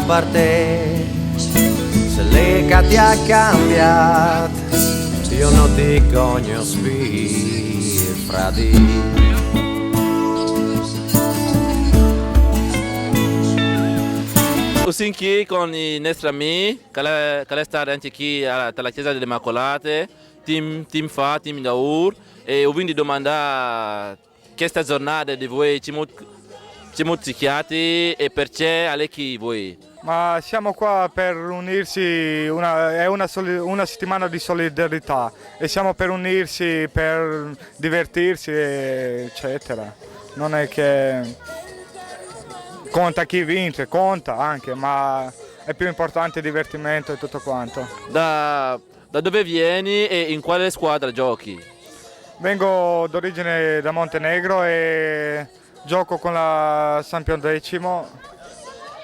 parte, se l'eca ti ha cambiato, io non ti conosco fra di. Sono qui con i nostri amici, che stanno anche qui alla Chiesa delle Immacolate, team fa, team da ur, e ho vinto domandare questa giornata di voi ci motiviate e perché alle chi voi? Ma siamo qua per unirsi, è una settimana di solidarietà e siamo per unirsi, per divertirsi, eccetera. Non è che conta chi vince, conta anche, ma è più importante il divertimento e tutto quanto. Da dove vieni e in quale squadra giochi? Vengo d'origine da Montenegro e gioco con la San Pio X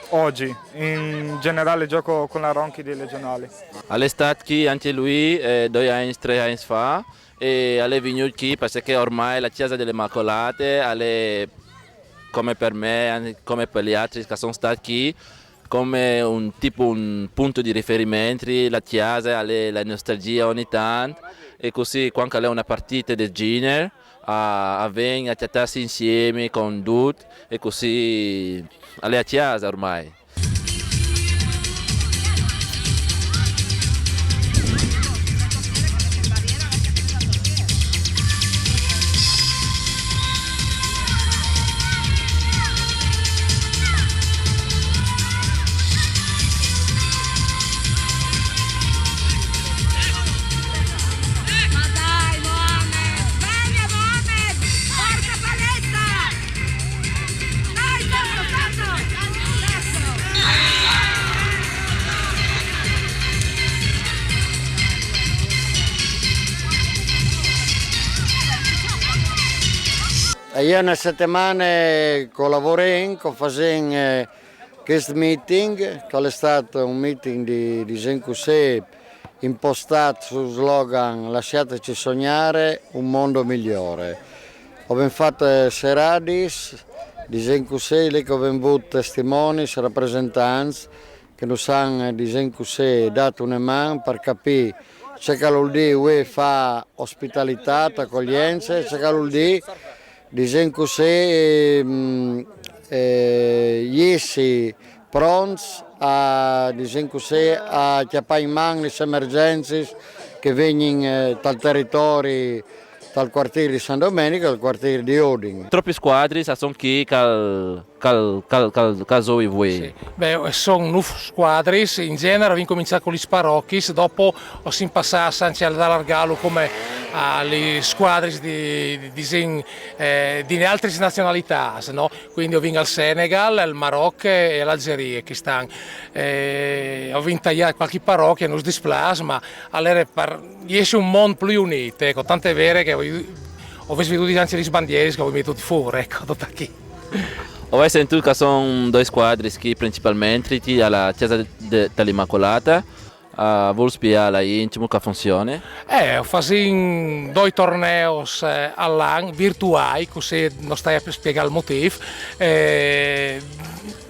oggi. In generale gioco con la Ronchi dei Legionali. All'estate qui anche lui 2 anni, 3 anni fa e è venuto qui perché ormai la Chiesa delle Immacolate è come per me, come per gli altri che sono stati qui, come un punto di riferimento, la Chiesa, la nostalgia ogni tanto e così quando è una partita del genere vengono a trattarsi insieme con tutti e così alla Chiesa ormai. Io una settimana collaboro facendo questo meeting, che è stato un meeting di Zencusè impostato sul slogan "Lasciateci sognare un mondo migliore". Abbiamo fatto serate di Zencusè, lì che abbiamo avuto testimoni, rappresentanti che nos hanno di Zencusè dato una mano per capire ciò che vuol dire fa ospitalità, accoglienza, ciò che vuol dire dicendo così, essi pronti a chiappare in mano le emergenze che vengono dal territorio, dal quartiere di San Domenico e dal quartiere di Odin. Troppe squadre sono qui che sono voi. Sì. Beh, sono 9 squadre, in genere ho cominciato con gli sparocchi, dopo ho si passato anche all'allargarlo come alle squadre di altre nazionalità, no? Quindi ho vinto al Senegal, al Marocco e all'Algeria che stanno. Ho vinto qualche parrocchia, non si displace, ma riesce un mondo più unito, ecco, tanto è vero che ho visto anche le bandiere che ho messo fuori, ecco, tutto qui. Ho sentito che sono 2 squadre qui principalmente alla Chiesa dell'Immacolata. Vuol spiegare intimo che funziona? Ho fatto 2 tornei all'anno virtuali, così non stai a spiegare il motivo.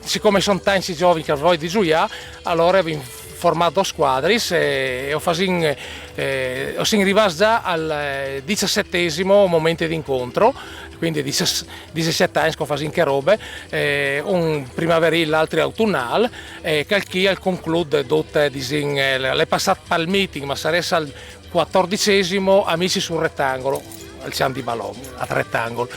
Siccome sono tanti giovani che vogliono di giocare, allora abbiamo formato 2 squadre e ho arrivato già al 17° momento di incontro, quindi 17 anni che ho fatto in che robe, un primaverile, l'altro autunnale, e che al conclude l'è passato al meeting, ma sarebbe al 14° Amici sul rettangolo, al Cian di Balon, a rettangolo.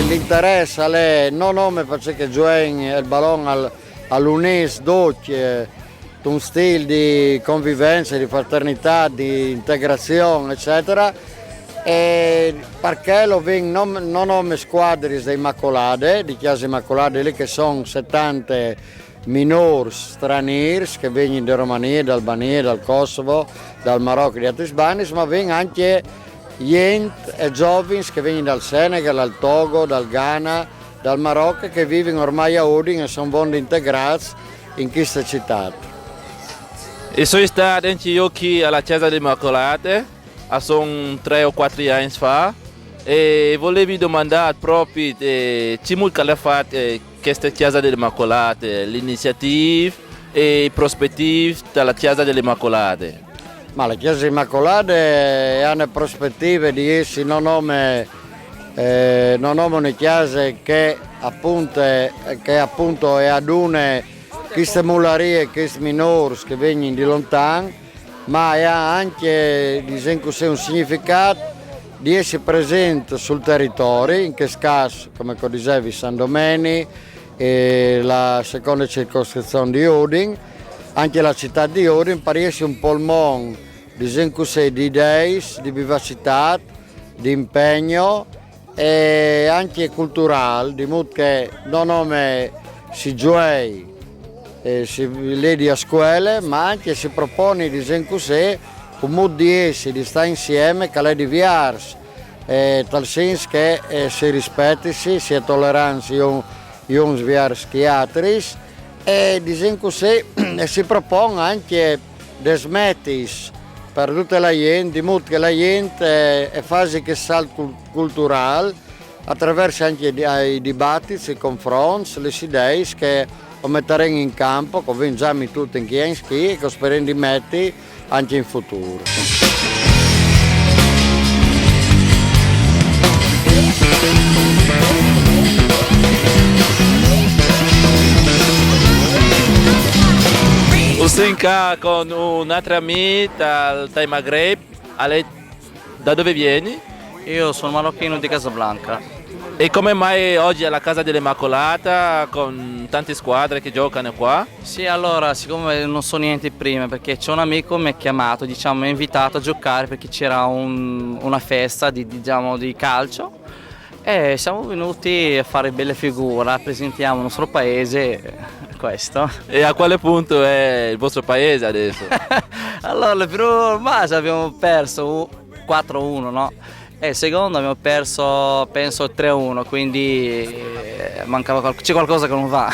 L'interesse è non perché giochi il ballone all'UNES d'occhio, un stile di convivenza, di fraternità, di integrazione, eccetera, e perché lo vengono non come squadre di Immacolate, di Chiesa Immacolate, lì che sono 70 minori stranieri che vengono da Romania, da Albania, dal Kosovo, dal Marocco e di altri sbani, ma vengono anche gente e giovani che vengono dal Senegal, dal Togo, dal Ghana, dal Marocco, che vivono ormai a Udine e sono buoni integrati in questa città. E sono stato anche qui alla Chiesa delle Immacolate, sono 3 o 4 anni fa, e volevo domandare proprio come ha fatto questa Chiesa delle Immacolate, l'iniziativa e i prospettive della Chiesa delle Immacolate. Ma la Chiesa Immacolate ha le prospettive di essere non nome una chiesa che appunto è ad una queste mularie, questi minori che vengono di lontano, ma ha anche un significato di essere presente sul territorio, in questo caso, come dicevi, San Domeni, e la seconda circoscrizione di Udine, anche la città di Udine, per essere un polmone di idee, di vivacità, di impegno e anche culturale, di modo che non si gioia, si vede a scuola, ma anche si propone di un modo di essere, di stare insieme, che è diverso, tal senso che si rispetti, si è tolleranza uns vers gli altri, e si propone anche dei smetti per tutta la gente, di modo che la gente fa che salto culturale attraverso anche i dibattiti, i confronti, le idee che metteremo in campo, convinciamo tutti in chi è in schi e che speriamo di mettere anche in futuro. Sono qua con un'altra amica dal Maghreb. Da dove vieni? Io sono marocchino di Casablanca. E come mai oggi alla Casa dell'Immacolata con tante squadre che giocano qua? Sì, allora, siccome non so niente prima, perché c'è un amico che mi ha chiamato, mi ha invitato a giocare perché c'era una festa di calcio e siamo venuti a fare belle figure, rappresentiamo il nostro paese. Questo. E a quale punto è il vostro paese adesso? Allora, il primo match abbiamo perso 4-1, no? E il secondo abbiamo perso, penso, 3-1, quindi c'è qualcosa che non va.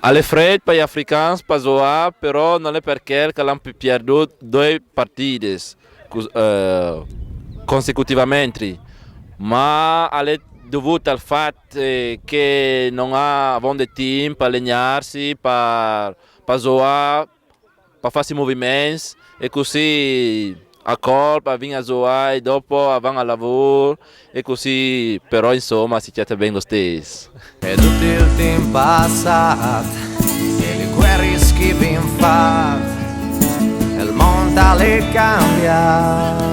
Alle fred per gli africani Pasoa, però non è perché hanno perduto 2 partite consecutivamente, ma alle dovuto al fatto che non avevano tempo per allenarsi, per fare movimenti e così a colpa vengono a giocare e dopo vanno al lavoro e così, però insomma si chiama bene lo stesso. E tutto il tempo passato e le guerre che abbiamo fatto e il mondo è cambiato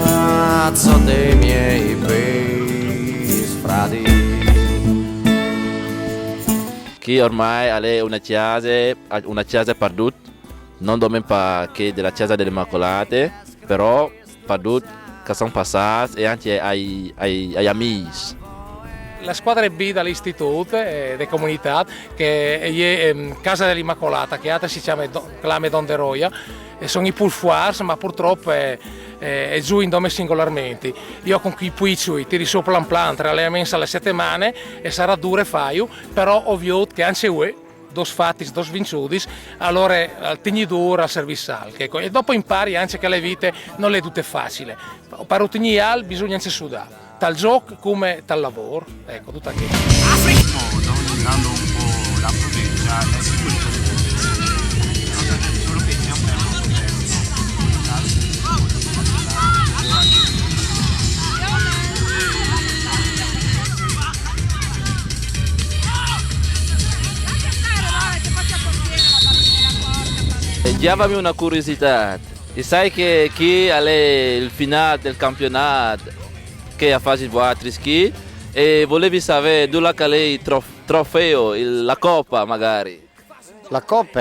sotto i miei piedi. Che ormai è una chiesa perduta, non solamente che della Chiesa delle Immacolate, però perduta che sono passati e anche ai amici. La squadra B dall'istituto di comunità, che è Casa dell'Immacolata, che altra si chiama Clame Don de Roia, e sono i Pulfuars, ma purtroppo è giù in dome singolarmente. Io con chi poi tiri sopra plan 3 allenamenti alle settimane e sarà dure faio, però ovvio che anche UE, 2 fatti, 2 vinciuti, allora al tegnidura al servizal. E dopo impari anche che le vite non è tutte facili. Per ottenere al bisogna anche sudare. Tal gioco come tal lavoro, ecco, tutto qui. Dando un po' la prudenza, la sicurezza, solo che stiamo Diamami una curiosità, e sai che chi è il finale del campionato che ha fatto il ski e volevi sapere dove è il trofeo, la coppa magari? La coppa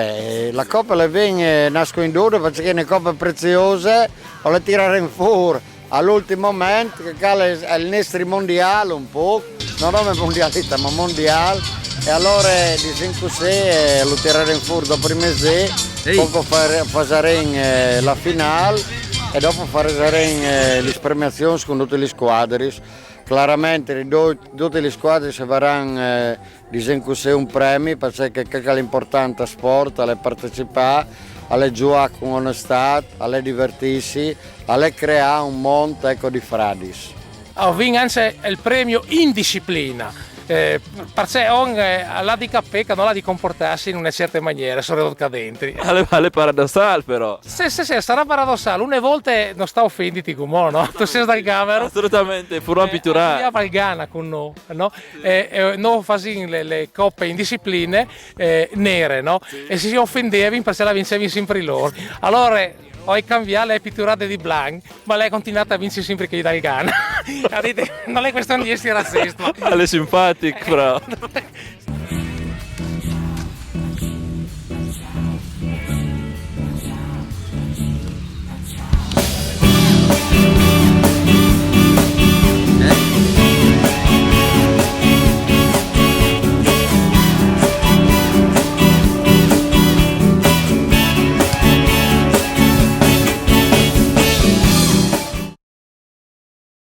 le viene nascondute perché sono coppe preziose o le tirare in fuori all'ultimo momento che è il nostro mondiale un po', non è mondialista ma mondiale, e allora dicono così lo tirare in fuori dopo il mese, poco faremo la finale e dopo faremo le premiazioni con tutte le squadre. Chiaramente tutte le squadre avranno un premio perché è l'importante sport, è partecipare, è giocare con onestà, è divertirsi, è creare un mondo di fradis. Ho vinto anche il premio in disciplina. Perché la di cappecca non la di comportarsi in una certa maniera, sono cadenti. Alle paradossale però. Sì, sarà paradossale. Una volta non sta offenditi come no? Tu sei dal camera. Assolutamente, furono pitturare. Io a Ghana con noi, no? Noi facciamo le coppe in discipline nere, no? Sì. E si offendevi perché la vincevi sempre loro. Allora ho cambiato le pitturate di Blanc, ma lei ha continuato a vincere sempre che dal Ghana. Non è questione di essere razzista. Alle simpatiche però.